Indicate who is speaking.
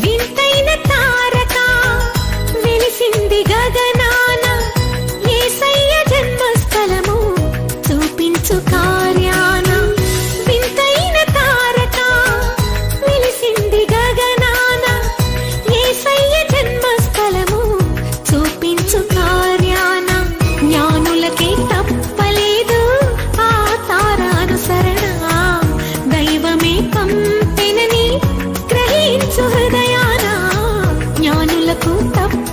Speaker 1: వింతైన తారక వెలిసింది గగనాన యేసయ్య జన్మస్థలము చూపించు కార్యాన. వింతైన తారక వెలిసింది గగనాన యేసయ్య జన్మస్థలము చూపించు కార్యాన. జ్ఞానులకే తప్పలేదు ఆ తారానుసరణ, దైవమే పంపెనని గ్రహించు హృదయాన. జ్ఞానులకు తప్ప